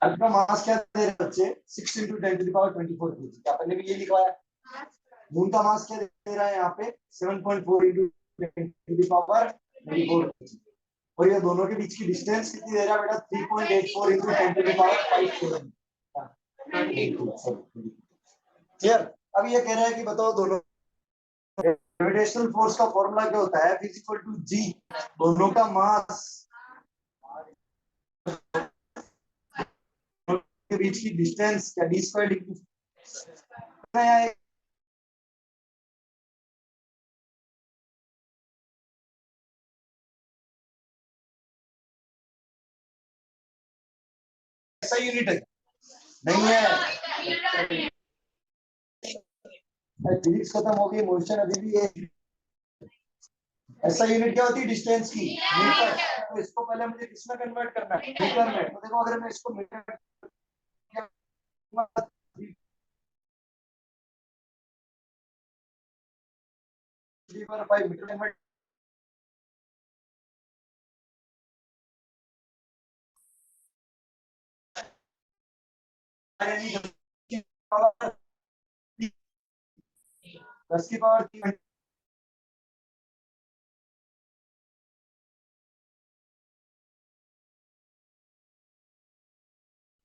अर्थ का मास क्या दे रहे बच्चे? 6 × 10⁻24 kg। क्या पहले भी ये लिखवाया? मून का मास क्या दे रहा है यहाँ पे? 7.4 × 10⁻24 kg। और ये दोनों के बीच की डिस्टेंस कितनी दे रहा है बेटा? 3.84 × 10⁻5 क्लियर? अब ये कह रहा है कि बताओ दोनों ग्रेविटेशनल फोर्स का फॉर्मूला क्या होता है? F = G। दोनों का मास के बीच की डिस्टेंस क्या? d²। ऐसा यूनिट है नहीं है? फिजिक्स खत्म हो गई, मोशन अभी भी है। ऐसा यूनिट क्या होती है डिस्टेंस की? मीटर। तो इसको पहले मुझे किसमें कन्वर्ट करना है? मीटर में। तो देखो अगर मैं इसको मीटर 3/5 मीटर कन्वर्ट दस की पावर 3।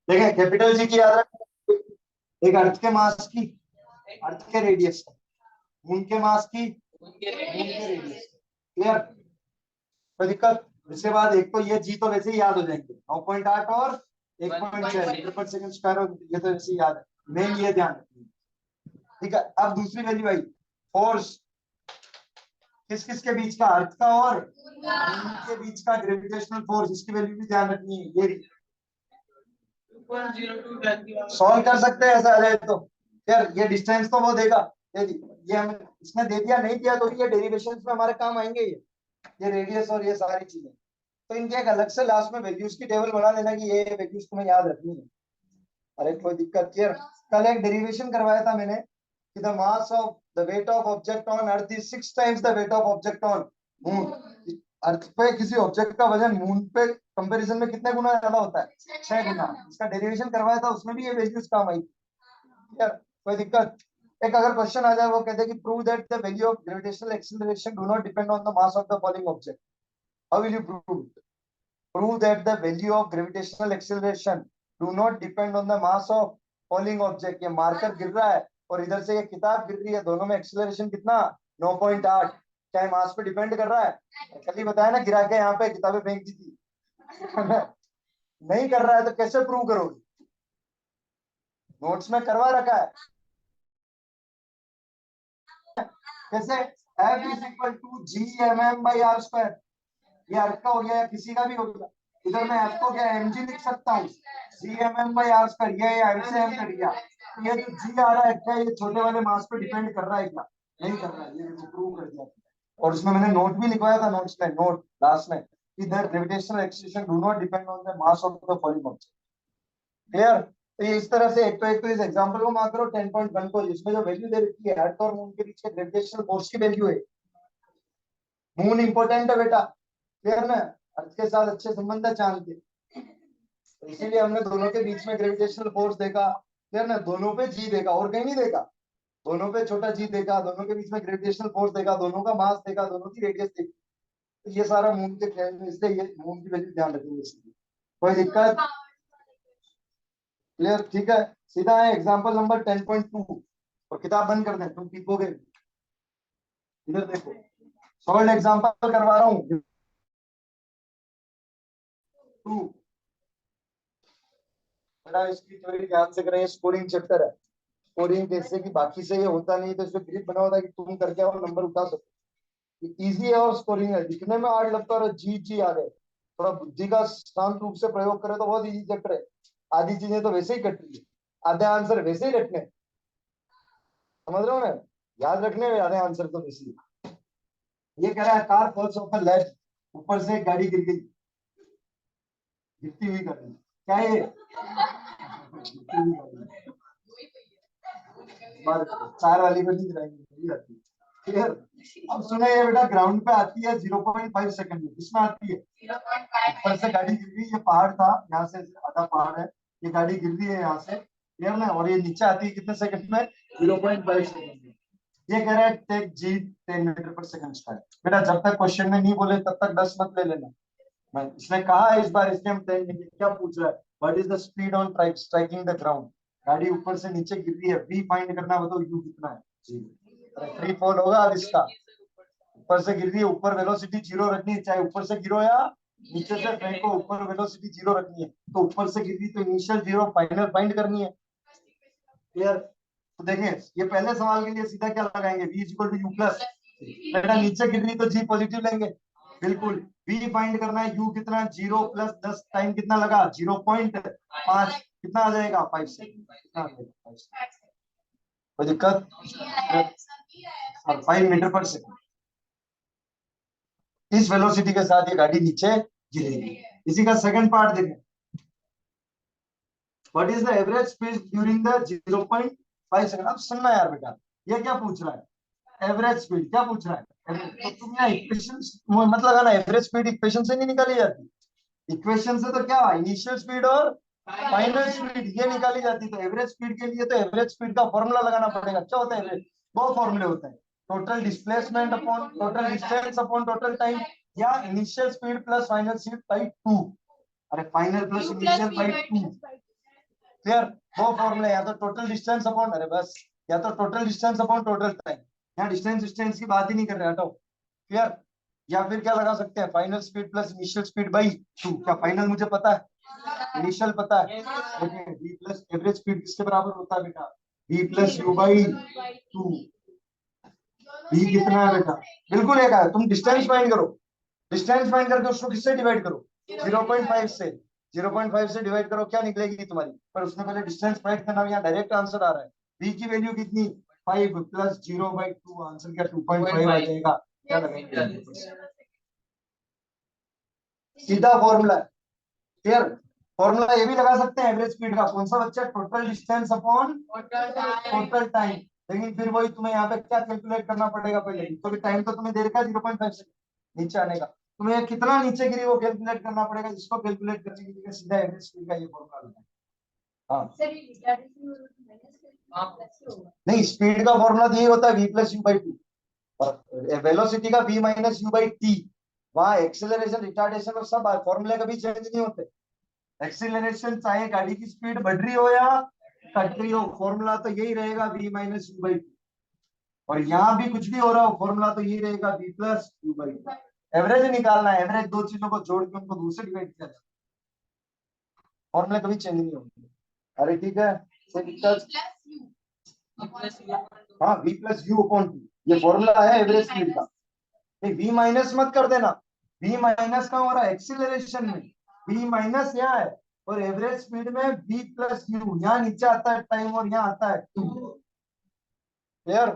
देखें कैपिटल जी की याद रख। एक अर्थ के मास की, अर्थ के रेडियस का, मून के मास की, मून के रेडियस। क्लियर? कोई दिक्कत? इसके बाद एक तो ये जी तो वैसे ही याद हो जाएंगे, 9.8 और 1.6 मीटर पर सेकंड स्क्वायर। ये तो वैसे ही याद है, मेन ये ध्यान रखिए। ठीक है, अब दूसरी वैल्यू आई फोर्स। किस किस के बीच का? अर्थ का और मून के बीच का ग्रेविटेशनल फोर्स। इसकी वैल्यू भी ध्यान रखनी है। ये सॉल्व कर सकते हैं ऐसा आ जाए तो। यार ये डिस्टेंस तो वो देगा, ये हमें इसने दे दिया, नहीं दिया तो ये डेरिवेशंस में हमारे काम आएंगे। ये रेडियस और ये सारी चीजें, तो इनके एक अलग से लास्ट में वैल्यूज की टेबल बना देना कि ये वैल्यूज तुम्हें याद रखनी है। अरे कोई दिक्कत? क्लियर? कल एक डेरिवेशन करवाया था मैंने कि the mass of the weight of object on earth is 6 times the weight of object on moon. Earth पे किसी ऑब्जेक्ट का वजन मून पे कंपैरिजन में कितने गुना ज्यादा होता है? 6 गुना। इसका डेरिवेशन करवाया था, उसमें भी ये वैल्यूज काम आई। यार कोई दिक्कत? एक अगर क्वेश्चन आ जाए, वो कहते हैं कि prove that the value of gravitational acceleration do not depend on the mass of the falling object. How will you prove it? Prove that the value of gravitational acceleration do not depend on the mass of falling object। ये marker गिर रहा है और इधर से ये किताब गिर रही है, दोनों में एक्सेलरेशन कितना? 9.8। क्या है मास पे डिपेंड कर रहा है? कल ही बताया ना, गिरा के यहाँ पे किताबें फेंक दी थी। नहीं कर रहा है तो कैसे प्रूव करोगे? नोट्स में करवा रखा है। कैसे? F = G/m/r²। ये अर्थ का हो गया या किसी का भी हो गया। इधर मैं F को क्या mg लिख सकता हूँ? G/m/r²। ये m से m कट गया। ये जो g आ रहा है क्या ये छोटे वाले मास पे डिपेंड कर रहा है क्या? नहीं कर रहा है। ये देखो प्रूव कर दिया। और उसमें मैंने नोट भी लिखवाया था, नोट्स में नोट लास्ट में कि the gravitational acceleration do not depend on the mass of the falling object. Clear? तो ये इस तरह से एक तो इस एग्जांपल को मार्क करो 10.1 को, जिसमें जो वैल्यू दे रखी है अर्थ और मून के बीच के ग्रेविटेशनल फोर्स की वैल्यू है। मून इंपॉर्टेंट है बेटा, क्लियर ना? अर्थ के साथ अच्छे संबंध है चांद के, तो इसीलिए हमने दोनों के बीच में ग्रेविटेशनल फोर्स देखा। क्लियर ना? दोनों पे जी देखा और कहीं नहीं देखा। दोनों पे छोटा जी देखा, दोनों के बीच में ग्रेविटेशनल फोर्स देखा, दोनों का मास देखा, दोनों की रेडियस देखी। तो ये सारा मून के ख्याल में, इसलिए ये मून की वैल्यू ध्यान रखेंगे इसलिए। कोई दिक्कत? क्लियर? ठीक है, सीधा है एग्जांपल नंबर 10.2 और किताब बंद कर दें, तुम पीपोगे। इधर देखो, सॉल्व एग्जांपल करवा रहा हूँ। 2 बेटा इसकी थ्योरी ध्यान से करें, स्कोरिंग चैप्टर है। स्कोरिंग कैसे कि बाकी से ये होता नहीं, तो इसमें ग्रिप बना होता है कि तुम करके और नंबर उठा सकते। इजी है और स्कोरिंग है, दिखने में हार्ड लगता है और जी जी आ गए। थोड़ा बुद्धि का शांत रूप से प्रयोग करे तो बहुत इजी चैप्टर है। आधी चीजें तो वैसे ही कट रही है, आधे आंसर वैसे ही रटने, समझ रहे हो ना? याद रखने में आधे आंसर तो वैसे ही। ये कह रहा है car falls off a left, ऊपर से एक गाड़ी गिर गई, गिरती हुई गाड़ी। क्या है ये? गिरती हुई गाड़ी। चार वाली को नहीं गिराएंगे, नहीं आती। क्लियर। अब सुना ये बेटा ग्राउंड पे आती है 0.5 सेकंड में, इसमें आती है ऊपर से गाड़ी गिर रही है, ये पहाड़ था, यहाँ से आधा पहाड़ है, ये गाड़ी गिर रही है यहाँ से, क्लियर ना, और ये नीचे आती है कितने सेकंड में, 0.5 सेकंड में। ये कह रहा है टेक जी 10 मीटर पर सेकंड स्क्वायर। बेटा जब तक क्वेश्चन में नहीं बोले तब तक 10 मत ले लेना। मैं इसने कहा है इस बार, इसलिए हम 10 मीटर, क्या पूछ रहा है, what is the speed on striking the ground. गाड़ी ऊपर से नीचे गिर रही है, वी फाइंड करना, बताओ यू कितना है जी। फ्री फॉल होगा अब इसका, ऊपर से गिर रही है, ऊपर वेलोसिटी जीरो रखनी है, चाहे ऊपर से गिरो या नीचे से फेंको, ऊपर वेलोसिटी जीरो रखनी है। तो ऊपर से गिर रही तो इनिशियल जीरो, फाइनल फाइंड करनी है, क्लियर। तो देखिए ये पहले सवाल के लिए सीधा क्या लगाएंगे, v equal to u plus, बेटा नीचे गिर रही तो जी पॉजिटिव लेंगे, बिल्कुल। v फाइंड करना है, u कितना है, 0 प्लस 10 टाइम कितना लगा, 0.5, कितना आ जाएगा 5 से, कितना आ जाएगा 5 से, कोई दिक्कत, 5 मीटर पर सेकंड। इस वेलोसिटी के साथ ये गाड़ी नीचे गिरेगी। इसी का सेकंड पार्ट देखें, what is the average speed during the 0.5 second. अब सुनना यार बेटा, ये क्या पूछ रहा है, एवरेज स्पीड क्या पूछ रहा है, तो तुम यहाँ इक्वेशन मत लगाना, एवरेज स्पीड इक्वेशन से नहीं निकाली जाती, इक्वेशन से तो क्या इनिशियल स्पीड और फाइनल स्पीड ये निकाली जाती। तो एवरेज स्पीड के लिए तो एवरेज स्पीड का फॉर्मूला लगाना पड़ेगा। क्या होता है एवरेज, दो फॉर्मूले होते हैं, total displacement upon total distance upon total time, या initial speed plus final speed by 2, अरे final plus initial by 2, clear. वो फॉर्मूला, या तो टोटल डिस्टेंस अपॉन, अरे बस, या तो total distance upon total time, यहाँ डिस्टेंस डिस्टेंस की बात ही नहीं कर रहे, हटो, क्लियर। या फिर क्या लगा सकते हैं, final speed plus initial speed by 2, क्या फाइनल मुझे पता है, इनिशियल पता है, देखिए v प्लस एवरेज स्पीड किसके बराबर होता है बेटा, v plus you by 2, v कितना है बेटा, बिल्कुल एक है, तुम डिस्टेंस फाइंड करो, डिस्टेंस फाइंड करके उसको किससे डिवाइड करो, 0.5 से, 0.5 से डिवाइड करो, क्या निकलेगी तुम्हारी, पर उसने पहले डिस्टेंस फाइंड करना, यहाँ डायरेक्ट आंसर आ रहा है, v की वैल्यू कितनी 5 प्लस 0/2, आंसर क्या 2.5 आ जाएगा, क्या लगेगा, सीधा फॉर्मूला, क्लियर। फॉर्मूला ये भी लगा सकते हैं एवरेज स्पीड का, कौन सा बच्चा, total distance upon total time, लेकिन फिर वही तुम्हें यहाँ पे क्या कैलकुलेट करना पड़ेगा पहले, क्योंकि टाइम तो तुम्हें दे रखा है 0.5 सेकंड नीचे आने का, तुम्हें कितना नीचे गिरी वो कैलकुलेट करना पड़ेगा, जिसको कैलकुलेट करने के लिए सीधा एवरेज स्पीड का ये फॉर्मूला लगाए। हाँ नहीं, स्पीड का फॉर्मूला तो यही होता है v प्लस यू बाई 2, और वेलोसिटी का v minus you by T, वहां एक्सेलरेशन रिटार्डेशन और सब फॉर्मूले कभी चेंज नहीं होते। एक्सीलरेशन चाहे गाड़ी की स्पीड बढ़ रही हो या घट रही हो, फॉर्मूला तो यही रहेगा v माइनस यू बाई, और यहाँ भी कुछ भी हो रहा हो फॉर्मूला तो यही रहेगा v plus you by. Average निकालना है, एवरेज दो चीजों को जोड़ के उनको दूसरे डिवाइड किया जाए, फॉर्मूले कभी चेंज नहीं होंगे। अरे ठीक है, हाँ v plus you upon T, ये फॉर्मूला है एवरेज स्पीड का, नहीं v माइनस मत कर देना, v माइनस का हो रहा है एक्सीलरेशन में, v माइनस यहाँ है, और एवरेज स्पीड में v प्लस यू, यहाँ नीचे आता है टाइम और यहाँ आता है 2, क्लियर।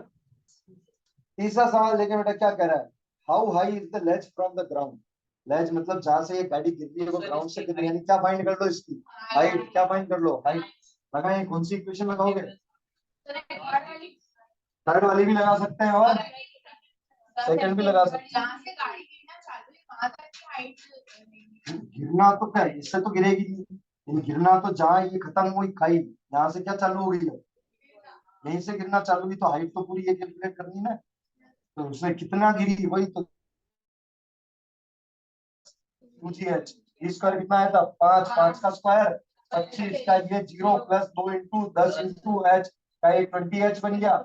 तीसरा सवाल देखें बेटा क्या कह रहा है, how high is the ledge from the ground, ledge मतलब जहां से ये गाड़ी गिर रही है वो ग्राउंड से कितनी, यानी क्या फाइंड कर लो इसकी हाइट, क्या फाइंड कर लो हाइट, लगाए कौन सी इक्वेशन लगाओगे, थर्ड वाली भी लगा सकते हैं और सेकंड भी लगा सकते हैं। गिरना तो क्या है, इससे तो गिरेगी नहीं, लेकिन गिरना तो जहाँ ये खत्म हुई खाई, यहाँ से क्या चालू हो गई है, यहीं से गिरना चालू हुई, तो हाइट तो पूरी ये कैलकुलेट करनी है ना, तो उसने कितना गिरी वही तो, एच स्क्वायर कितना आया था 5, 5 का स्क्वायर 25 का, ये 0 प्लस 2 इंटू 10 इंटू एच का, ये 20 एच बन गया,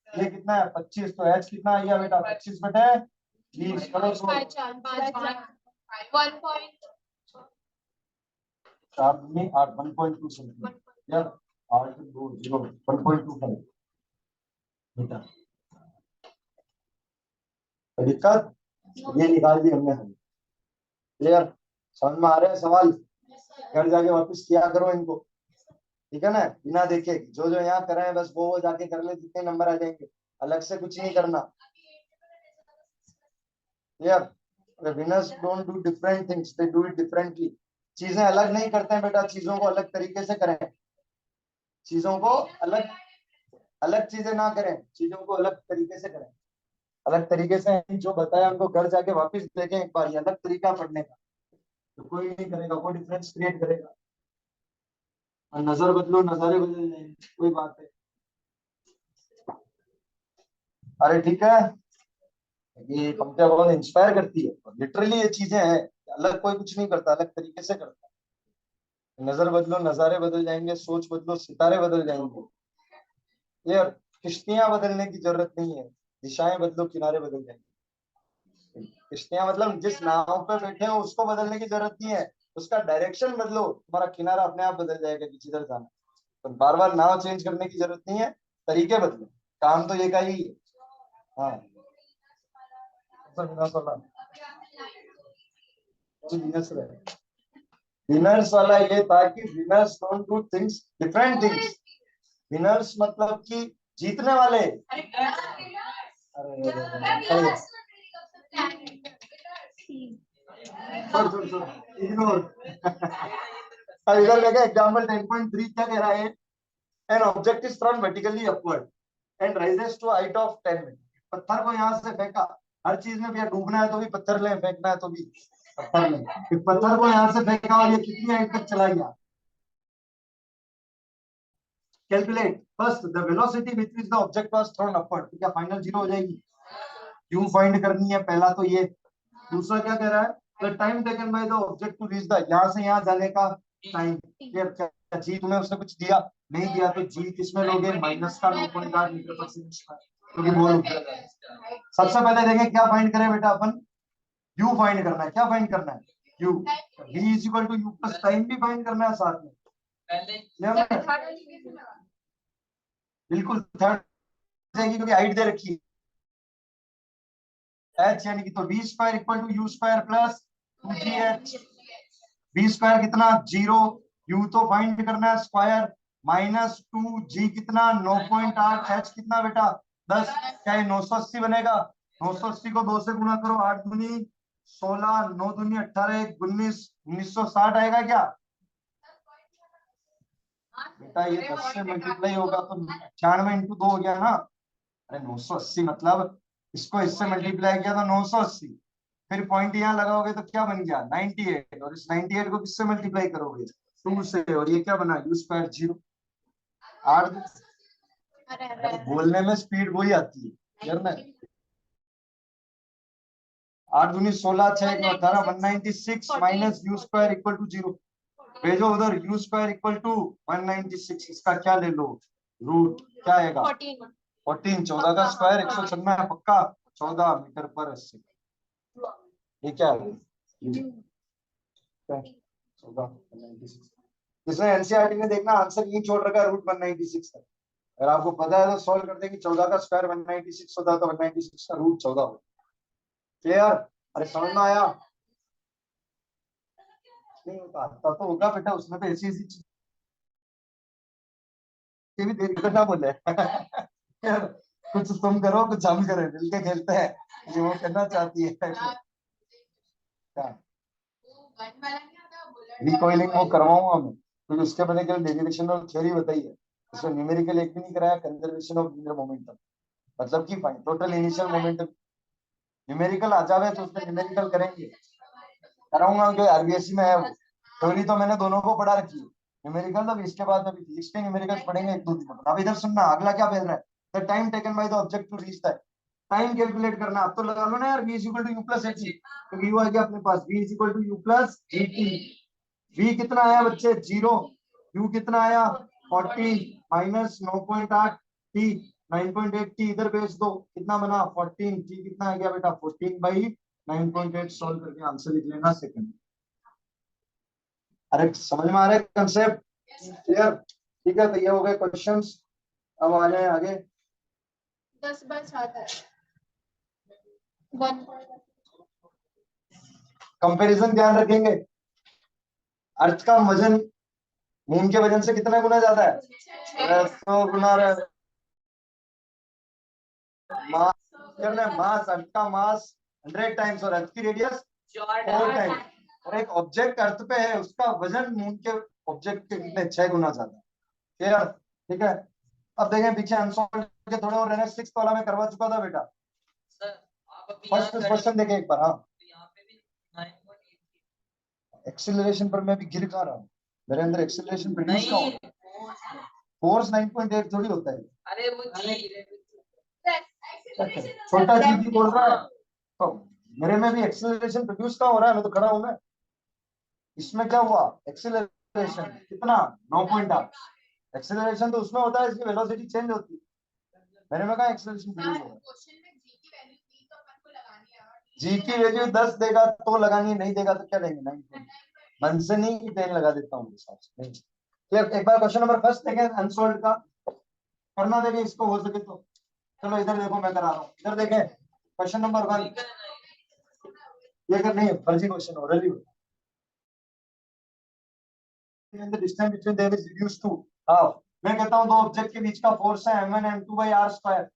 ये कितना है 25, तो एच कितना आ गया बेटा 25 बटे 20, करो सो 4 में 8, 1.2 सेंटीमीटर यार, 8 2 0 1.25 मीटर, तो दिक्कत ये निकाल दी हमने, क्लियर, समझ में आ रहे हैं सवाल, घर जाके वापस किया करो इनको, ठीक है ना, बिना देखे, जो जो यहाँ कर रहे हैं बस वो जाके कर ले, जितने नंबर आ जाएंगे, अलग से कुछ नहीं करना, clear. Winners don't do different things, they do it differently, चीजें अलग नहीं करते हैं बेटा, चीजों को अलग तरीके से करें, चीजों को अलग अलग चीजें ना करें, चीजों को अलग तरीके से करें, अलग तरीके से जो बताया उनको घर जाके वापस देखें एक बार, ये अलग तरीका पढ़ने का, तो कोई नहीं करेगा, कोई डिफरेंस क्रिएट करेगा। और नजर बदलो नजारे बदल जाएंगे, कोई बात है। अरे ठीक है, ये पंक्तियां बहुत इंस्पायर करती है, और लिटरली ये चीजें हैं, अलग कोई कुछ नहीं करता, अलग तरीके से करता है। नजर बदलो नजारे बदल जाएंगे, सोच बदलो सितारे बदल जाएंगे। ये किश्तियां बदलने की जरूरत नहीं है, दिशाएं बदलो किनारे बदल जाएंगे। किश्तियां मतलब जिस नाव पे बैठे हो उसको बदलने की जरूरत नहीं है, उसका डायरेक्शन बदलो, तुम्हारा किनारा अपने आप बदल जाएगा कि जिधर जाना। तो बार बार नाव चेंज करने की जरूरत नहीं है, तरीके बदलो, काम तो ये का ही है। हाँ, विनर्स वाला ये था कि winners don't do things different things. Winners मतलब कि जीतने वाले। अरे इग्नोर। अब इधर देखा एग्जाम्पल 10.3 क्या कह रहा है, an object is thrown vertically upward and rises to height of 10 metre. पत्थर को यहाँ से फेंका, हर चीज में भैया डूबना है तो भी पत्थर ले, फेंकना है तो भी पत्थर ले। पत्थर को यहाँ से फेंका और ये कितनी हाइट तक चला गया। Calculate first the velocity which which the object was thrown upward, तो क्या फाइनल जीरो हो जाएगी? क्यों फाइंड करनी है, पहला तो ये। दूसरा क्या कह रहा है, the time taken by the object to reach the, यहाँ से यहाँ जाने का टाइम। क्या जी तुम्हें उसने कुछ दिया, नहीं दिया, तो जी किसमें लोगे, माइनस का 9.8 मीटर पर सेकंड स्क्वायर, क्योंकि बोल ऊपर। सबसे पहले देखें क्या फाइंड करें बेटा अपन, यू फाइंड करना है। क्या फाइंड करना है, u. v is equal to u plus time भी फाइंड करना है साथ में। बिल्कुल थर्ड जाएगी क्योंकि हाइट दे रखी है h, यानी कि तो v square equal to u square plus 2gh। v स्क्वायर कितना, 0, u तो फाइंड करना है स्क्वायर, माइनस 2g कितना 9.8, h कितना बेटा 10, क्या ये 980 बनेगा? 980 को 2 से गुणा करो, 8 दूनी 16, 9 दूनी 18, 1 19, 1960 आएगा क्या बेटा? ये 10 से मल्टीप्लाई होगा तो 96 इंटू 2 हो गया ना। अरे 980 मतलब इसको इससे मल्टीप्लाई किया तो 980, फिर पॉइंट यहाँ लगाओगे तो क्या बन गया 98, और इस 98 को किससे मल्टीप्लाई करोगे 2 से, और ये क्या बना यू स्क्वायर 0। 8 बोलने में स्पीड वही आती है यार ना। 8 दूनी 16, 6 18, 196 minus u square equal to 0। भेजो उधर, यू स्क्वायर इक्वल टू 196, इसका क्या ले लो रूट, क्या आएगा 14, 14 का स्क्वायर 196 पक्का, 14 मीटर पर सेकंड। ये क्या है 14, 196। इसमें एनसीईआरटी में देखना आंसर ये छोड़ रखा है रूट 196 है। अगर आपको पता है तो सॉल्व कर देंगे, 14 का स्क्वायर 196 होता है तो 196 का रूट 14 होता है। क्लियर? अरे समझ में आया? नहीं होता तब तो होगा बेटा, उसमें तो ऐसी ऐसी चीजें भी देरी करना बोले। यार, कुछ तुम करो कुछ हम करें, मिलके खेलते हैं, ये वो करना चाहती है क्या? रिकॉइलिंग वो करवाऊंगा मैं, क्योंकि उसके बने के लिए डेरिवेशन और थ्योरी बताई है, उसमें न्यूमेरिकल एक भी नहीं कराया, कंजर्वेशन ऑफ लिनियर मोमेंटम, मतलब कि टोटल इनिशियल मोमेंटम। न्यूमेरिकल आ जावे तो उसमें न्यूमेरिकल करेंगे, कराऊंगा क्योंकि आरबीएससी में है वो। थ्योरी तो मैंने दोनों को पढ़ा रखी है, न्यूमेरिकल तो इसके बाद में फिजिक्स के न्यूमेरिकल्स पढ़ेंगे 1-2 दिन में। अब इधर सुनना, अगला क्या बोल रहा है, the time taken by the object to reach the, time calculate करना। अब तो लगा लो ना यार, v is equal to u plus h, तो यू आ गया अपने पास, v is equal to u plus gt। v कितना आया बच्चे 0, u कितना आया 14 माइनस 9.8 t, 9.8 t इधर भेज दो, कितना बना 14, t कितना आ गया बेटा 14 बाई 9.8, सॉल्व करके आंसर लिख लेना सेकंड। अरे समझ में आ रहा है कंसेप्ट? क्लियर? ठीक है, तो ये हो गए क्वेश्चंस। अब आ जाए आगे। 10 बार 7 है। कंपैरिजन ध्यान रखेंगे, अर्थ का वजन मून के वजन से कितना गुना ज्यादा है, 100 गुना। मास करना है, मास, अर्थ का मास 100 टाइम्स और अर्थ की रेडियस 4 टाइम्स, और एक ऑब्जेक्ट अर्थ पे है उसका वजन मून के ऑब्जेक्ट के कितने 6 गुना ज्यादा। क्लियर? ठीक है, अब देखें पीछे अनसॉल्व के थोड़े और रहने, 6th वाला में करवा चुका था बेटा, फर्स्ट क्वेश्चन देखे एक बार। हाँ, एक्सीलरेशन पर मैं भी गिर कहाँ रहा हूँ, मेरे अंदर एक्सीलरेशन प्रोड्यूस का फोर्स 9.8 थोड़ी होता है। अरे वो छोटा जी बोल रहा है तो मेरे में भी एक्सीलरेशन प्रोड्यूस का हो रहा है, मैं तो खड़ा हूं मैं। इसमें क्या हुआ, एक्सीलरेशन कितना 9.8। एक्सीलरेशन तो उसमें होता है इसकी वेलोसिटी चेंज होती है, मेरे में कहाँ एक्सीलरेशन प्रोड्यूस हो रहा है। जी की वैल्यू 10 देगा तो लगानी, नहीं देगा तो क्या लेंगे 9। मन से नहीं कि 10 लगा देता हूँ हिसाब से नहीं। एक बार क्वेश्चन नंबर फर्स्ट देखें अनसोल्व का, करना देंगे इसको हो सके तो। चलो इधर देखो, मैं करा रहा हूँ, इधर देखें क्वेश्चन नंबर 1। ये अगर नहीं फर्जी क्वेश्चन हो रही distance between there is reduced to half. मैं कहता हूँ दो ऑब्जेक्ट के बीच का फोर्स है m1 m2 by r square.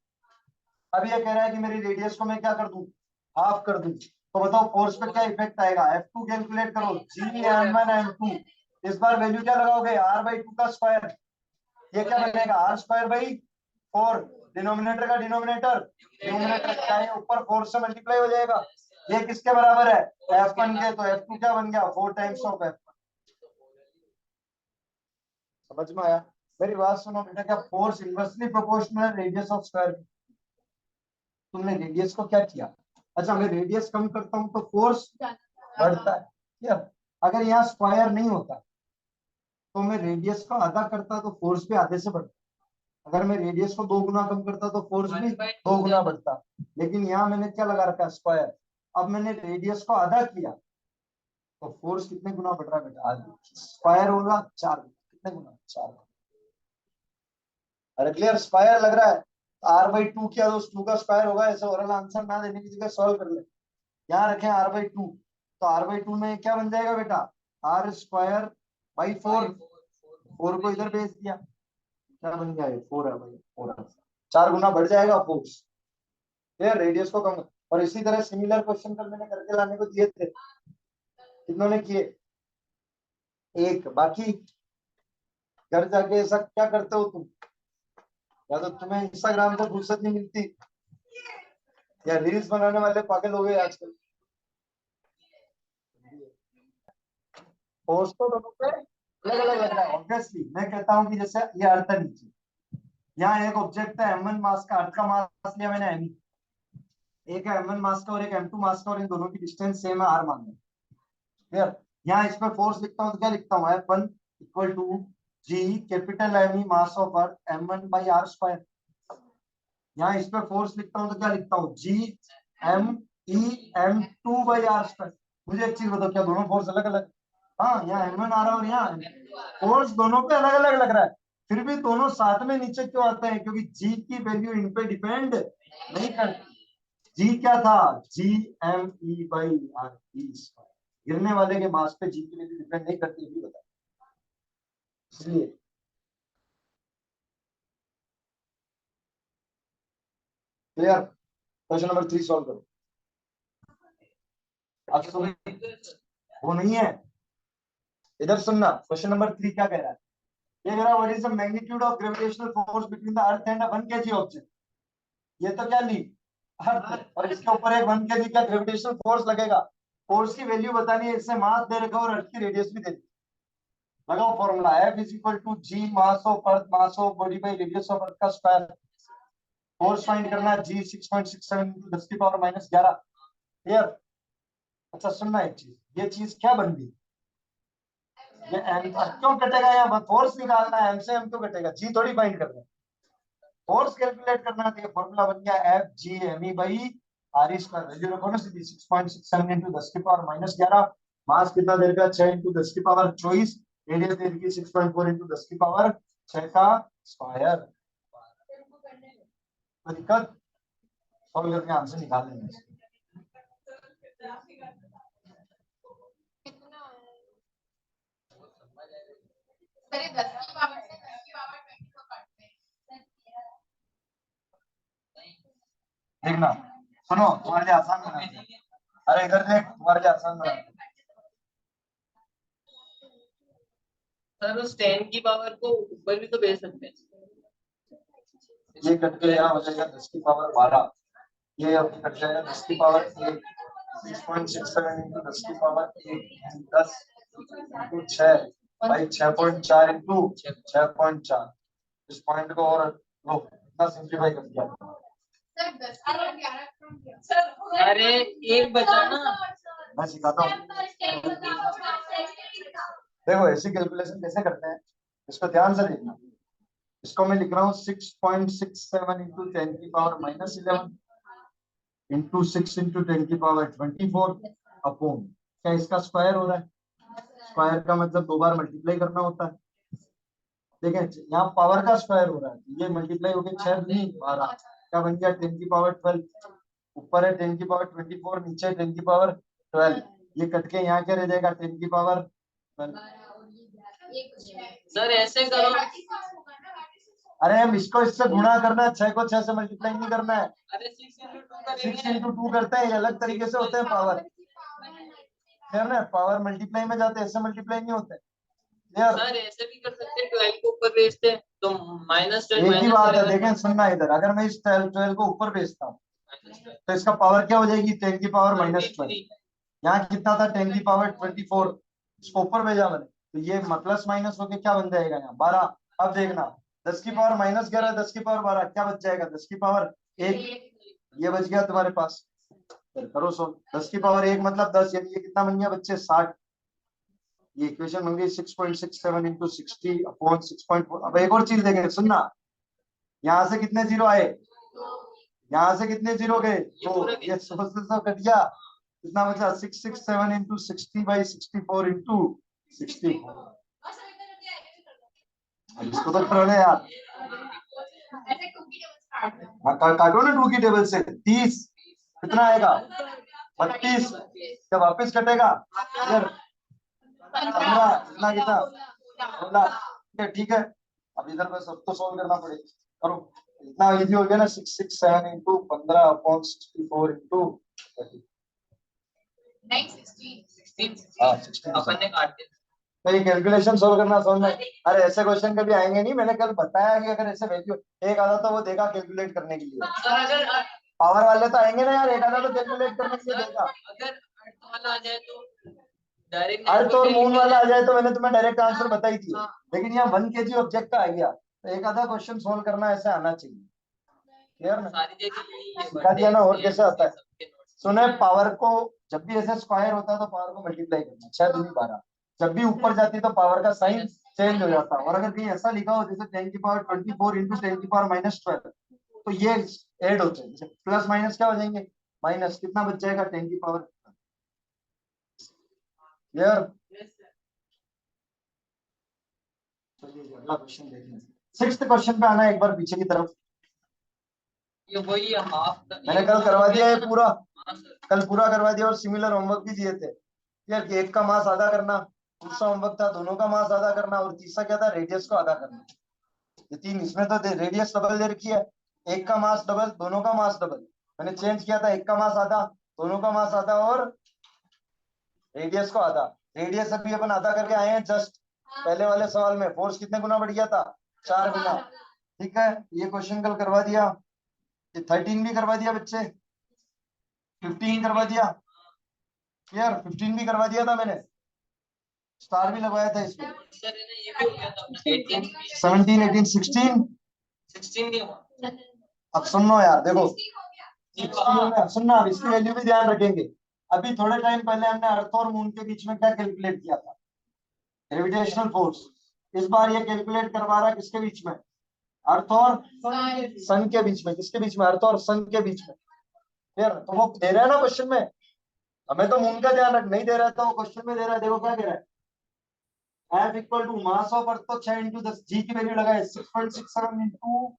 अब ये कह रहा है कि मेरी रेडियस को मैं क्या कर दूं, हाफ कर दूं, तो बताओ फोर्स पे क्या इफेक्ट आएगा। F2 कैलकुलेट करो, g m1 m2। इस बार वैल्यू क्या लगाओगे, r/2 का स्क्वायर। ये क्या बनेगा, r स्क्वायर बाई 4। डिनोमिनेटर का डिनोमिनेटर न्यूमरेटर क्या है, ऊपर 4 से मल्टीप्लाई हो जाएगा। ये किसके बराबर है, F1 के, तो F2 क्या बन गया 4 टाइम्स ऑफ F1। समझ में आया। मेरी बात सुनो बेटा, क्या फोर्स इनवर्सली प्रोपोर्शनल है रेडियस ऑफ स्क्वायर। तुमने रेडियस को क्या किया, अच्छा मैं रेडियस कम करता हूं तो फोर्स बढ़ता है क्या। अगर यहाँ स्क्वायर नहीं होता तो मैं रेडियस को आधा करता तो फोर्स भी आधे से बढ़ता। अगर मैं रेडियस को 2 गुना कम करता तो फोर्स भी 2 गुना बढ़ता। लेकिन यहाँ मैंने क्या लगा रखा है, स्क्वायर। अब मैंने रेडियस को आधा किया तो फोर्स कितने गुना बढ़ रहा है बेटा, आधा। स्क्वायर होगा 4, कितने गुना 4। अरे क्लियर, स्क्वायर लग रहा है r/2 किया तो 2 का स्क्वायर होगा। ऐसे ओरल आंसर ना देने की जगह सॉल्व कर ले। यहाँ रखें r/2, तो r/2 में क्या बन जाएगा बेटा, r स्क्वायर बाई 4। 4 को इधर भेज दिया, क्या बन गया, 4 है भाई, 4 है। 4 गुना बढ़ जाएगा फोर्स, क्लियर। रेडियस को कम, और इसी तरह सिमिलर क्वेश्चन कल मैंने करके लाने को दिए थे, कितनों ने किए, एक। बाकी घर जाके ऐसा क्या करते हो तुम, या तो तुम्हें इंस्टाग्राम से फुर्सत नहीं मिलती, या रील्स बनाने वाले पागल हो गए आजकल। फोर्स तो दोनों पे अलग अलग लग रहा है। ऑब्वियसली मैं कहता हूँ कि जैसे ये अर्थ है नीचे, यहाँ एक ऑब्जेक्ट है m1 मास का, अर्थ का मास लिया मैंने m। एक है m1 मास का और एक m2 मास का, और इन दोनों की डिस्टेंस सेम है r मान लो, क्लियर। यहाँ इस पर फोर्स लिखता हूँ तो क्या लिखता हूँ, F1 equal to g capital M E mass of earth m1 by r square. यहाँ इस पे फोर्स लिखता हूँ तो क्या लिखता हूँ, g m E m2 by r square. मुझे एक चीज बताओ, क्या दोनों फोर्स अलग अलग, हाँ यहाँ m1 आ रहा है और यहाँ फोर्स दोनों पे अलग अलग लग रहा है, फिर भी दोनों साथ में नीचे क्यों आते हैं, क्योंकि g की वैल्यू इन पे डिपेंड नहीं करती। g क्या था, g m E by r E square. गिरने वाले के मास पे g की वैल्यू डिपेंड नहीं करती, भी बता। इसलिए क्लियर। क्वेश्चन नंबर 3 सॉल्व करो। अब सुन, वो नहीं है, इधर सुनना। क्वेश्चन नंबर 3 क्या कह रहा है, ये कह रहा है what is the magnitude of gravitational force between the earth and a 1 kg object. ये तो क्या ली, अर्थ, और इसके ऊपर एक 1 kg का ग्रेविटेशनल फोर्स लगेगा। फोर्स की वैल्यू बतानी है, इससे मास दे रखा और अर्थ की रेडियस भी दे दी। लगाओ formula, F is equal to G mass of earth mass of body by radius of earth का स्क्वायर। फोर्स फाइंड करना है, जी 6.67 × 10 की पावर -11। क्लियर। अच्छा सुनना एक चीज, ये चीज क्या बन गई, ये एम क्यों कटेगा, यहाँ फोर्स निकालना है, एम से एम क्यों कटेगा, जी थोड़ी फाइंड करना है, फोर्स कैलकुलेट करना है। तो ये फॉर्मूला बन गया F G M E by R E square. Value रखो ना सीधी, 6.67 × 10 की पावर -11। मास कितना दे रखा है, 6 × 10 की पावर 24। रेडियस दे रखी है 6.4 × 10 की पावर 6 का स्क्वायर। कोई दिक्कत, सॉल्व करके आंसर निकाल लेंगे। देखना, सुनो तुम्हारे लिए आसान बनाते हैं। अरे इधर देख, तुम्हारे लिए आसान बनाते हैं। सर उस 10 की पावर को ऊपर भी तो भेज सकते हैं। ये कट के यहाँ हो जाएगा 10 की पावर 12। ये अपनी कट जाएगा 10 की पावर 1, 6.67 इंटू 10 की पावर 1, 10 इंटू 6 भाई 6.4 इंटू 6.4। इस पॉइंट को और लो इतना सिंप्लीफाई कर दिया। अरे एक बचा ना, मैं सिखाता हूँ। देखो ऐसी कैलकुलेशन कैसे करते हैं, इसको ध्यान से देखना। इसको मैं लिख रहा हूँ 6.67 इंटू 10 की पावर -11 इंटू 6 इंटू 10 की पावर 24 अपॉन, क्या इसका स्क्वायर हो रहा है? स्क्वायर का मतलब 2 बार मल्टीप्लाई करना होता है। ठीक है, यहाँ पावर का स्क्वायर हो रहा है, ये मल्टीप्लाई हो गया 6 दूनी 12, क्या बन गया 10 की पावर 12। ऊपर है 10 की पावर 24, नीचे 10 की पावर 12, ये कट के यहाँ क्या रह जाएगा 10 की पावर 12। सर ऐसे करो। अरे हम इसको इससे गुणा करना है, 6 को 6 से मल्टीप्लाई नहीं करना है। अरे 6 6 इंटू 2 करते हैं, ये अलग तरीके से होते हैं पावर। क्लियर ना, पावर मल्टीप्लाई में जाते हैं, ऐसे मल्टीप्लाई नहीं होते। क्लियर, सर ऐसे भी कर सकते हैं, 12 को ऊपर भेजते हैं तो -12 एक ही बात है। देखें सुनना इधर, अगर मैं इस 12 को ऊपर भेजता हूँ तो इसका पावर क्या हो जाएगी 10 की पावर -12। यहाँ कितना था 10 की पावर 24, इसको ऊपर भेजा मैंने तो ये प्लस माइनस होके क्या बन जाएगा यहाँ 12। अब देखना 10 की पावर -11, 10 की पावर 12, क्या बच जाएगा 10 की पावर 1, ये बच गया तुम्हारे पास। फिर करो सो 10 की पावर 1 मतलब 10, यानी ये कितना बन गया बच्चे 60। ये इक्वेशन बन गई 6.67 इंटू 60 अपॉन 6.4। अब एक और चीज देखें सुनना, यहाँ से कितने जीरो आए, यहाँ से कितने जीरो गए तो ये सौ कट गया, कितना बचा 667 इंटू 60/64 इंटू 64। इसको तो कर रहे यार, काटो ना 2 की टेबल से 30, कितना आएगा 32, जब वापस कटेगा इधर 15, इतना कितना 16। ठीक है, अब इधर में सब तो सॉल्व करना पड़ेगा, करो। इतना इजी हो गया ना 667 इंटू 15 अपॉन 64 इंटू 16। अपन ने काट दिया। तो ये कैलकुलेशन सोल्व करना समझ में, अरे ऐसे क्वेश्चन कभी आएंगे नहीं, मैंने कल बताया कि अगर ऐसे वैल्यू एक आधा तो वो देगा कैलकुलेट करने के लिए। सर अगर पावर वाले तो आएंगे ना यार, एक आधा तो कैलकुलेट करने के लिए देगा। अगर अर्थ वाला आ जाए तो डायरेक्ट अर्थ और मून वाला आ जाए तो मैंने तुम्हें डायरेक्ट आंसर बता ही दिया, हाँ। लेकिन यहाँ 1 kg ऑब्जेक्ट का आ गया तो एक आधा क्वेश्चन सोल्व करना ऐसे आना चाहिए। क्लियर ना, सारी जगह यही है, सिखा दिया ना, और कैसे आता है। सबके notes। सुने, पावर को जब भी ऐसे स्क्वायर होता है तो पावर को मल्टीप्लाई करना, 6 दूनी 12, जब भी ऊपर जाती है तो पावर का साइन चेंज हो जाता है। और अगर कहीं ऐसा लिखा हो जैसे 10 की पावर 24 इंटू 10 की पावर -12 तो ये ऐड होते हैं, जैसे प्लस माइनस क्या हो जाएंगे माइनस, कितना बच जाएगा 10 की पावर। क्लियर, चलिए अगला क्वेश्चन देखें। 6th क्वेश्चन पे आना है एक बार पीछे की तरफ। ये वही है हाफ। मैंने कल करवा दिया है पूरा, कल पूरा करवा दिया और सिमिलर होमवर्क भी दिए थे यार, कि एक का मास आधा करना, दूसरा होमवर्क था दोनों का मास आधा करना, और तीसरा क्या था रेडियस को आधा करना। ये 3 इसमें तो रेडियस डबल दे रखी है, एक का मास डबल, दोनों का मास डबल। मैंने चेंज किया था, एक का मास आधा, दोनों का मास आधा और रेडियस को आधा। रेडियस अभी अपन आधा करके आए हैं जस्ट, पहले वाले सवाल में फोर्स कितने गुना बढ़ गया था 4 गुना। ठीक है, ये क्वेश्चन कल करवा दिया, ये 13 भी करवा दिया बच्चे, 15 करवा दिया। यार 15 भी करवा दिया था मैंने, स्टार भी लगवाया था इसमें। सर ये भी हो गया था अपना 18 17 18 16 16 नहीं हुआ। अब सुनो यार, देखो 16 में सुनना, अब इसकी वैल्यू भी ध्यान रखेंगे। अभी थोड़े टाइम पहले हमने अर्थ और मून के बीच में क्या कैलकुलेट किया था, ग्रेविटेशनल फोर्स। इस बार ये कैलकुलेट करवा रहा है किसके बीच में, अर्थ और सन के बीच में। किसके बीच में, अर्थ और सन के बीच में। यार तो वो दे रहा है ना क्वेश्चन में, हमें तो मून का ध्यान रख नहीं दे रहा था, वो क्वेश्चन में दे रहा है। देखो क्या कह रहा है, F equal to mass of earth, तो 6 इंटू 10, जी की वैल्यू लगाए 6.67 into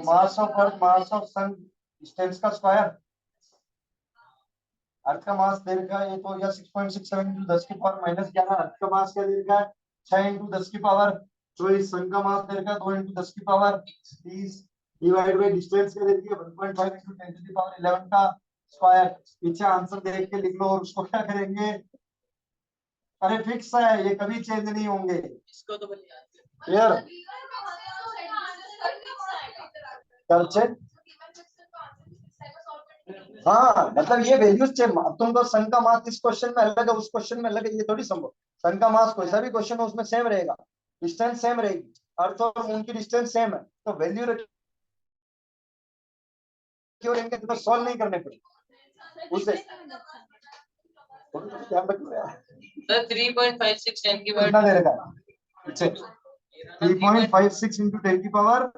mass of earth mass of sun distance का स्क्वायर। अर्थ का मास दे रखा है ये तो हो गया 6.67 इंटू 10 की पावर -11। अर्थ का मास क्या दे रखा है 6 इंटू 10 की पावर 24। सन का मास दे रखा है 2 इंटू 10 की पावर 30 डिवाइड बाय डिस्टेंस क्या दे रखी है 1.5 इंटू 10 की पावर 11 का स्क्वायर। पीछे आंसर देख के लिख लो और उसको क्या करेंगे, अरे फिक्स है ये, कभी चेंज नहीं होंगे। इसको तो बोलिए क्लियर, कर चेक। हाँ मतलब ये वैल्यूज चाहिए। अब तुमको सन का मास इस क्वेश्चन में अलग है, उस क्वेश्चन में अलग है, ये थोड़ी संभव। सन का मास कोई सा भी क्वेश्चन हो उसमें सेम रहेगा, डिस्टेंस सेम रहेगी, अर्थ और मून की डिस्टेंस सेम है, तो वैल्यू रखी क्यों रहेंगे, तो सॉल्व नहीं करने पड़ेंगे उसे। ध्यान रखो यार। सर 3.56 10 की पावर कितना दे रखा है? 3.56 इंटू 10 की पावर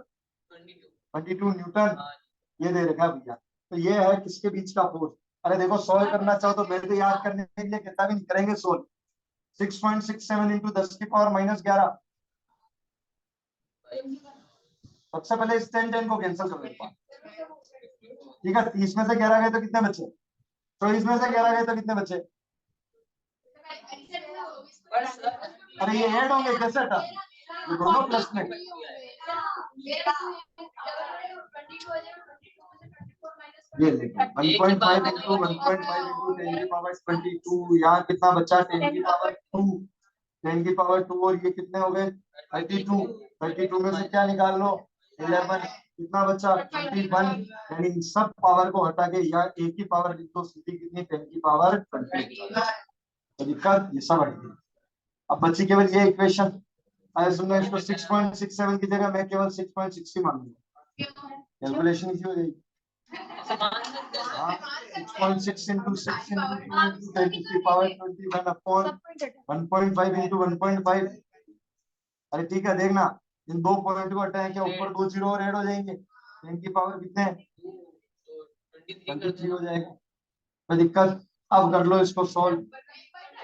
22 न्यूटन ये दे रखा है भैया। तो ये है किसके बीच का फोर्स। अरे देखो सॉल्व करना चाहो तो मेरे को याद करने के लिए कितना भी नहीं करेंगे सोल्व। 6.67 इंटू 10 की पावर -11। सबसे पहले इस 10 को कैंसिल कर देता। ठीक है, 30 में से 11 गए तो कितने बचे? 24 में से 11 गए तो कितने बचे? अरे ये ऐड होंगे कैसे हटा? ये दोनों प्लस में। ये देखो 1.5 इंटू 1.5 इंटू 10 की पावर 22। यहाँ कितना बचा? 10 की पावर 2। 10 की पावर 2 और ये कितने हो गए? 32। 32 में से क्या निकाल लो? 11। कितना बचा? 21। यानी इन सब पावर को हटा के यहाँ एक ही पावर लिख दो, सीधी कितनी? 10 की पावर 20। तो दिक्कत ये सब हट गई। अब बची केवल ये इक्वेशन। अरे सुनना, इसको 6.67 की जगह मैं केवल 6.60 मान लूंगा, कैलकुलेशन इजी हो जाएगी। हाँ, 6.6 इंटू 6 इंटू 10 की पावर 21 अपॉन 1.5 इंटू 1.5। अरे ठीक है, देखना इन दो पॉइंट को हटाए क्या ऊपर दो जीरो और ऐड हो जाएंगे, 10 की पावर कितने? 23 हो जाएगा। कोई दिक्कत? अब कर लो इसको सॉल्व।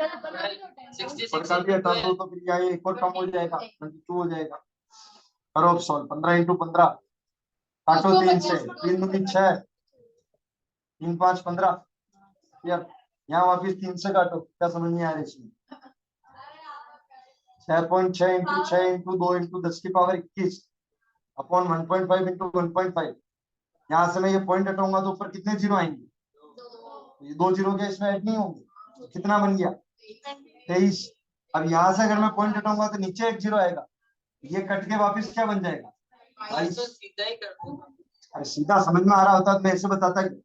ऊपर का भी हटा दो तो फिर यहाँ एक और कम हो जाएगा, 22 हो जाएगा। करो अब सॉल्व। 15 इंटू 15 काटो 3 से, 3 दूनी 6, 3 5 15। यार यहाँ वापिस 3 से काटो, क्या समझ नहीं आ रही इसमें? 6.6 इंटू 6 इंटू 2 इंटू 10 की पावर 21 अपॉन 1.5 इंटू 1.5। यहाँ से मैं ये पॉइंट हटाऊंगा तो ऊपर कितने जीरो आएंगे? ये दो जीरो के इसमें ऐड नहीं होंगे, तो कितना बन गया? 23। अब यहाँ से अगर मैं पॉइंट हटाऊंगा तो नीचे एक जीरो आएगा, ये कट के वापिस क्या बन जाएगा? 22। सीधा ही कर दूंगा। अरे सीधा समझ में आ रहा होता तो मैं ऐसे बताता कि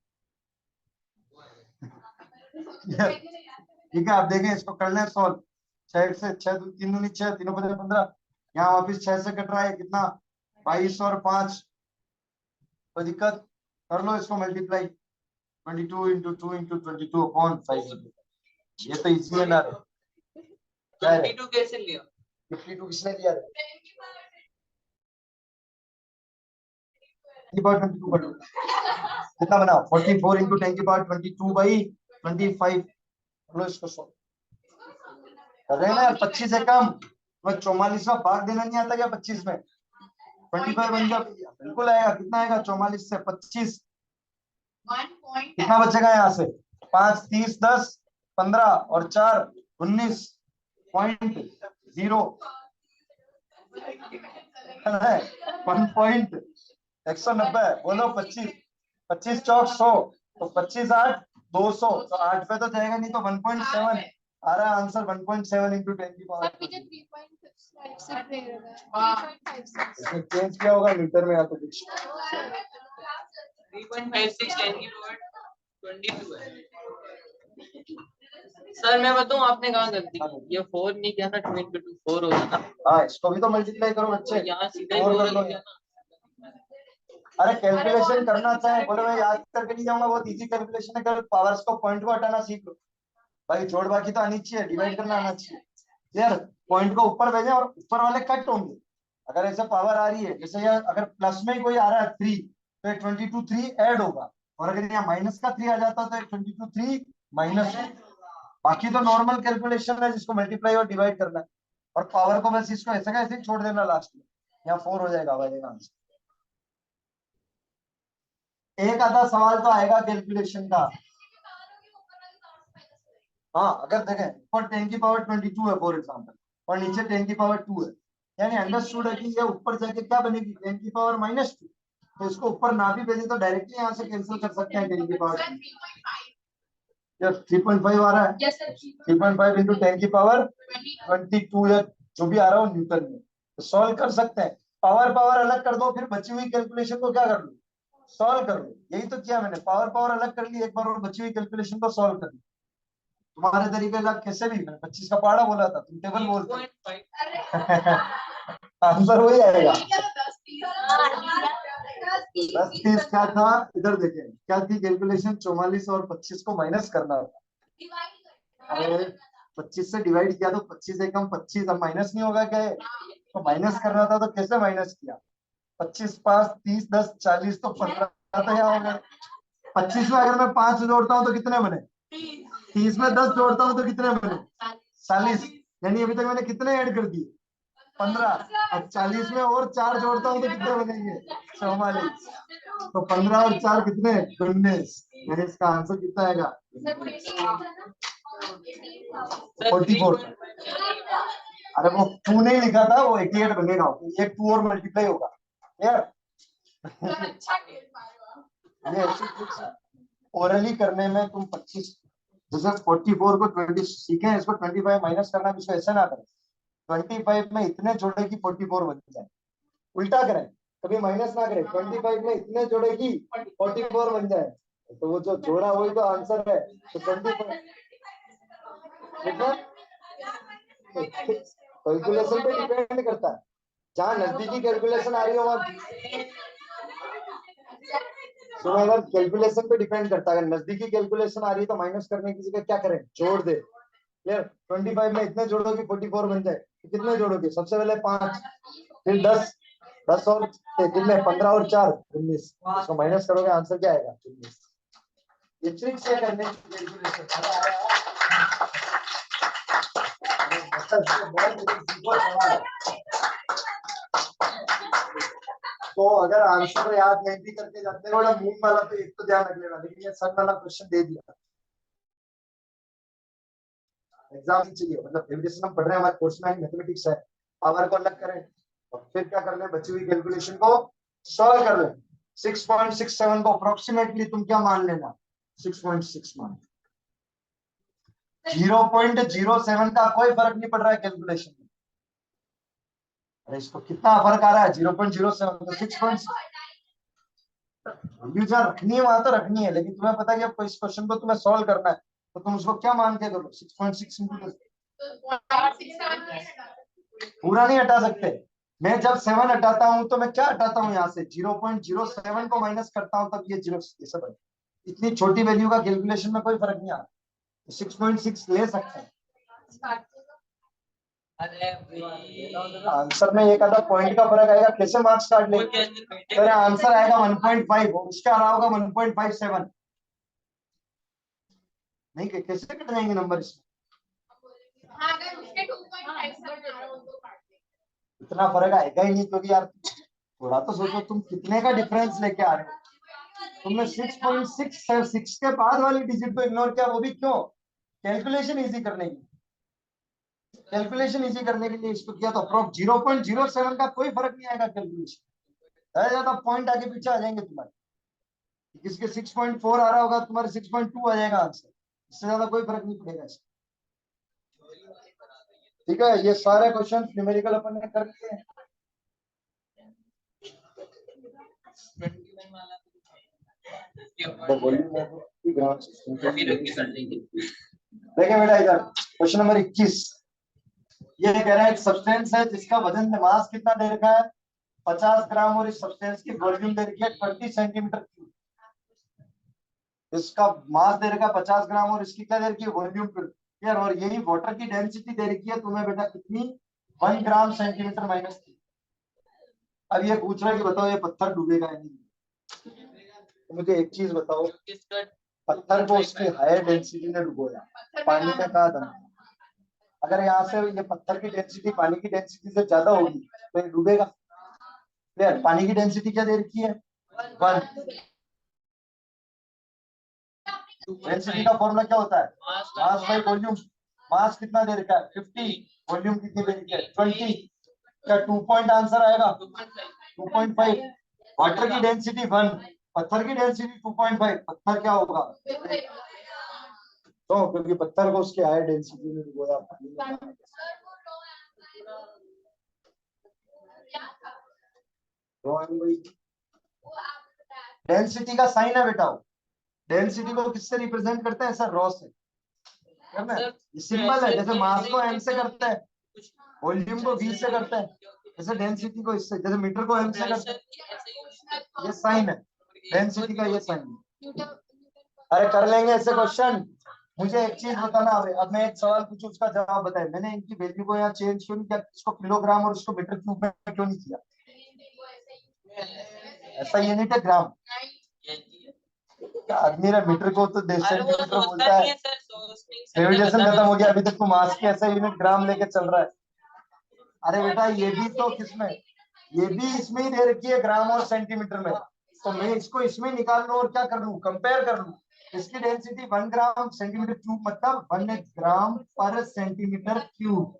ठीक है। आप देखें इसको कर लें सॉल्व। 6 से 6 3 दूनी 6, 3 5 15। यहाँ वापिस 6 से कट रहा है कितना? 22 और 5। कोई दिक्कत? कर लो इसको मल्टीप्लाई। 22 into 2 into 22 upon 5। ये तो इजी है ना रे। क्या है? 52 कैसे लिया? 52 किसने लिया रे? 10 की पावर 22 कर लो। कितना बना? 44 इंटू 10 की पावर 22 बाई 25। लो इसको सॉल्व कर रहे हैं ना यार। 25 से कम मैं 44वां भाग देना नहीं आता क्या 25 में? 25 बन गया बिल्कुल आएगा। कितना आएगा? 44 से 25 कितना बचेगा यहाँ से? 5 30 10 15 और 4 19.0 है 1.190। बोलो 25 25 चौक 100 तो 25 8 200 तो 8 पे तो जाएगा नहीं तो 1.7 आ रहा है आंसर। 1.7 इंटू 10 की पावर चेंज किया होगा मीटर में या तो कुछ। 3.56 10 की पावर 22 है। सर मैं बताऊं आपने कहाँ गलती की? ये 4 नहीं किया था, 2 into 2 4 हो जाता। हाँ इसको भी तो मल्टीप्लाई करो बच्चे। यहाँ सीधा ही 4 4 कर लो किया ना। अरे कैलकुलेशन करना चाहे बोले मैं याद करके नहीं जाऊंगा, बहुत इजी कैलकुलेशन है। कर पावर्स को पॉइंट को हटाना सीख लो भाई। जोड़ बाकी तो आनी चाहिए, डिवाइड करना आना चाहिए। क्लियर? पॉइंट को ऊपर भेजे और ऊपर वाले कट होंगे। अगर ऐसे पावर आ रही है जैसे यार, अगर प्लस में कोई आ रहा है 3 तो 22 3 ऐड होगा, और अगर यहाँ माइनस का 3 आ जाता है तो 22 3 माइनस। बाकी तो नॉर्मल कैलकुलेशन है जिसको मल्टीप्लाई और डिवाइड करना है, और पावर को बस इसको ऐसे का ऐसे ही छोड़ देना लास्ट में। यहाँ 4 हो जाएगा भाई आंसर। एक आधा सवाल तो आएगा कैलकुलेशन का। हाँ अगर देखें ऊपर 10 की पावर 22 है फॉर एग्जांपल, और नीचे 10 की पावर 2 है, यानी अंडरस्टूड है कि ये ऊपर जाके क्या बनेगी? 10 की पावर -2। तो इसको ऊपर ना भी भेजे तो डायरेक्टली यहाँ से कैंसिल कर सकते हैं 10 की पावर 2। या 3.5 आ रहा है। 3.5 इंटू 10 की पावर 22 या जो भी आ रहा हो न्यूटन में, तो सॉल्व कर सकते हैं। पावर पावर अलग कर दो, फिर बची हुई कैलकुलेशन को क्या कर लो? सॉल्व कर लो, यही तो किया मैंने, पावर पावर अलग कर ली, एक बार और बची हुई कैलकुलेशन को सॉल्व कर ली। तुम्हारे तरीके का कैसे भी, मैंने 25 का पहाड़ा बोला था, तुम टेबल बोलते आंसर वही आएगा। 10 30 क्या था, इधर देखें क्या थी कैलकुलेशन, 44 और 25 को माइनस करना था। अरे 25 से डिवाइड किया तो 25 एकम 25, अब माइनस नहीं होगा क्या है, तो माइनस करना था तो कैसे माइनस किया, 25 5 30 10 40 तो 15 तो यहाँ हो गया। 25 में अगर मैं 5 जोड़ता हूँ तो कितने बने, 30 में 10 जोड़ता हूँ तो कितने बने 40, यानी अभी तक मैंने कितने ऐड कर दिए 15। अब 40 में और 4 जोड़ता हूँ तो कितने बनेंगे 44, तो 15 और 4 कितने 19, यानी इसका आंसर कितना आएगा 44। अरे वो 2 नहीं लिखा था, वो 88 बनेगा, एक 2 और मल्टीप्लाई होगा यार। ये ओरली करने में तुम 25, जैसे 44 को 20 सीखे, इसको 25 माइनस करना, इसको ऐसे ना करें, 25 में इतने जोड़े की 44 बन जाए, उल्टा करें, कभी माइनस ना करें, 25 में इतने जोड़े की 44 बन जाए, तो वो जो जोड़ा वही तो आंसर है। तो 25 कैलकुलेशन पे डिपेंड करता है, जहाँ नजदीकी कैलकुलेशन आ रही हो वहां, तो अगर कैलकुलेशन पे डिपेंड करता है, अगर नजदीकी कैलकुलेशन आ रही है तो माइनस करने की जगह क्या करें, जोड़ दे। क्लियर, 25 में इतने जोड़ोगे 44 बन जाए, तो कितने जोड़ोगे, सबसे पहले 5, फिर 10, 10 और कितने 15 और 4 19, उसको माइनस करोगे आंसर क्या आएगा 19। ये ट्रिक से करने की कैलकुलेशन तो अगर आंसर याद नहीं भी करके जाते हो, मून वाला तो एक तो ध्यान रख लेना, लेकिन ये सन वाला क्वेश्चन दे दिया एग्जाम चाहिए, मतलब डेफिनेशन हम पढ़ रहे हैं, हमारे कोर्स में मैथमेटिक्स है, पावर को अलग करें और फिर क्या कर ले, बची हुई कैलकुलेशन को सॉल्व कर ले। 6.67 को अप्रोक्सीमेटली तुम क्या मान लेना, 6.6 मान, 0.07 का कोई फर्क नहीं पड़ रहा है कैलकुलेशन में। अरे इसको कितना फर्क आ रहा है 0.07 तो 6.6, वैल्यू जहाँ रखनी है वहां तो रखनी है, लेकिन तुम्हें पता है कि अब इस क्वेश्चन को तुम्हें सॉल्व करना है, तो तुम उसको क्या मान के करो 6.6 पूरा नहीं हटा सकते। मैं जब 7 हटाता हूं तो मैं क्या हटाता हूँ यहाँ से, 0.07 को माइनस करता हूँ, तब ये 0 ये सब इतनी छोटी वैल्यू का कैलकुलेशन में कोई फर्क नहीं आता, 6.6 ले सकते हैं। आंसर में एक आधा पॉइंट का फर्क आएगा, कैसे मार्क्स काट ले, तेरा आंसर आएगा 1.5, उसका आ रहा होगा 1.57, नहीं कैसे कट जाएंगे नंबर इसमें, इतना फर्क आएगा ही नहीं, क्योंकि यार थोड़ा तो सोचो तुम कितने का डिफरेंस लेके आ रहे हो, तुमने 6.6 के बाद वाली डिजिट को इग्नोर किया, वो भी क्यों, कैलकुलेशन इजी करने की, कैलकुलेशन इजी करने के लिए इसको किया, तो अप्रोक्स 0.07 का कोई फर्क नहीं आएगा कैलकुलेशन, ज्यादा पॉइंट आगे पीछे आ जाएंगे तुम्हारे, किसी के 6.4 आ रहा होगा, तुम्हारे 6.2 आ जाएगा आंसर, इससे ज्यादा कोई फर्क नहीं पड़ेगा इसमें। ठीक है, ये सारे क्वेश्चन न्यूमेरिकल अपन ने कर लिए हैं। देखिए बेटा इधर क्वेश्चन नंबर 21, ये कह रहा है एक सब्सटेंस है जिसका वजन मास कितना दे रखा है 50 ग्राम, और इस सब्सटेंस की वॉल्यूम दे रखी है 20 सेंटीमीटर क्यूब, इसका मास दे रखा है 50 ग्राम और इसकी क्या दे रखी है वॉल्यूम यार, और यही वाटर की डेंसिटी दे रखी है तुम्हें बेटा कितनी 1 ग्राम सेंटीमीटर माइनस 3। अब ये पूछ रहा है कि बताओ ये पत्थर डूबेगा या नहीं, तो मुझे एक चीज बताओ, पत्थर को उसकी हायर डेंसिटी ने डुबोया, पानी में कहा दम, अगर यहाँ से ये पत्थर की डेंसिटी पानी की डेंसिटी से ज्यादा होगी तो ये डूबेगा। क्लियर, पानी की डेंसिटी क्या दे रखी है 1, डेंसिटी का फॉर्मूला क्या होता है मास बाई वॉल्यूम, मास कितना दे रखा है 50, वॉल्यूम कितनी दे रखी है 20, क्या 2 पॉइंट आंसर आएगा 2.5, वाटर की डेंसिटी 1, पत्थर की डेंसिटी 2.5, पत्थर क्या होगा, तो क्योंकि पत्थर को उसके हायर डेंसिटी में डुबोया पानी में, डेंसिटी का साइन है बेटा वो। डेंसिटी को किससे रिप्रेजेंट करते हैं सर? रॉ से। करना है? ये सिंबल है, जैसे मास को एम से करते हैं, वॉल्यूम को वी से करते हैं, जैसे डेंसिटी को इससे, जैसे मीटर को एम से करते हैं। ये साइन है डेंसिटी का, ये साइन है। अरे कर लेंगे ऐसे क्वेश्चन। मुझे एक चीज बताना, अब मैं एक सवाल पूछूं उसका जवाब बताए। मैंने इनकी वैल्यू को यहाँ चेंज क्यों नहीं किया, इसको किलोग्राम और इसको मीटर क्यूब में क्यों नहीं किया? ऐसा यूनिट है ग्राम। आदमी ने मीटर को तो सेंटीमीटर बोलता है। ग्रेविटेशन खत्म हो गया, अभी तक तू मास की ऐसा यूनिट ग्राम लेके चल रहा है। अरे बेटा ये भी तो किसमें, ये भी इसमें ही दे रखी है ग्राम और सेंटीमीटर में, तो मैं इसको इसमें निकाल लूं और क्या कर लूं, कंपेयर कर लूं। इसकी डेंसिटी 1 ग्राम सेंटीमीटर क्यूब, मतलब 1 ग्राम पर सेंटीमीटर क्यूब।